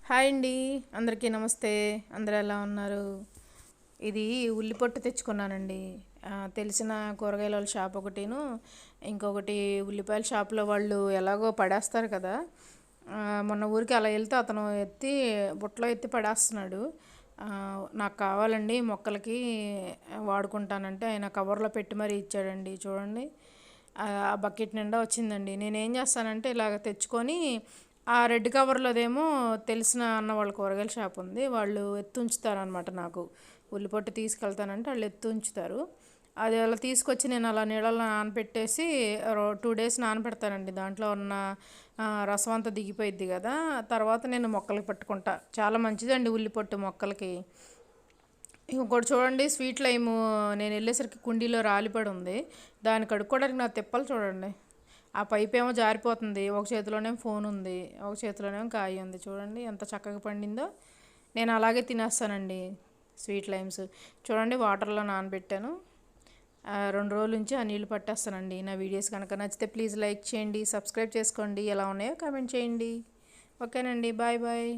Hi అండి, అందరికీ నమస్తే. అందరూ ఎలా ఉన్నారు? ఇది ఉల్లి పొట్టు తెచ్చుకున్నానండి. తెలిసిన కూరగాయల వాళ్ళ షాప్ ఒకటిను, ఇంకొకటి ఉల్లిపాయల షాప్లో వాళ్ళు ఎలాగో పడేస్తారు కదా. మొన్న ఊరికి అలా వెళ్తే అతను బుట్టలో ఎత్తి పడేస్తున్నాడు. నాకు కావాలండి, మొక్కలకి వాడుకుంటానంటే ఆయన కవర్లో పెట్టి మరీ ఇచ్చాడండి. చూడండి, ఆ బకెట్ నిండా వచ్చిందండి. నేనేం చేస్తానంటే ఇలాగ తెచ్చుకొని ఆ రెడ్ కవర్లోదేమో తెలిసిన అన్న వాళ్ళ కూరగాయల షాప్ ఉంది, వాళ్ళు ఎత్తి ఉంచుతారనమాట. నాకు ఉల్లిపొట్టు తీసుకెళ్తానంటే వాళ్ళు ఎత్తి ఉంచుతారు. అది అలా తీసుకొచ్చి నేను అలా నీళ్ళలో నానబెట్టేసి 2 days నానబెడతానండి. దాంట్లో ఉన్న రసం అంతా దిగిపోయిద్ది కదా. తర్వాత నేను మొక్కలకి పెట్టుకుంటా. చాలా మంచిదండి ఉల్లిపొట్టు మొక్కలకి. ఇంకోటి చూడండి, స్వీట్ లైమ్ నేను వెళ్ళేసరికి కుండీలో రాలిపడి ఉంది. దాన్ని కడుక్కోవడానికి నా తిప్పలు చూడండి. ఆ పైప్ ఏమో జారిపోతుంది. ఒక చేతిలోనేమో ఫోన్ ఉంది, ఒక చేతిలోనేమో కాయ ఉంది. చూడండి ఎంత చక్కగా పండిందో. నేను అలాగే తినేస్తానండి స్వీట్ లైమ్స్. చూడండి, వాటర్లో నానబెట్టాను. 2 రోజుల నుంచి ఆ నీళ్ళు పట్టేస్తానండి. నా వీడియోస్ కనుక నచ్చితే ప్లీజ్ లైక్ చేయండి, సబ్స్క్రైబ్ చేసుకోండి, ఎలా ఉన్నాయో కామెంట్ చేయండి. ఓకేనండి, బాయ్ బాయ్.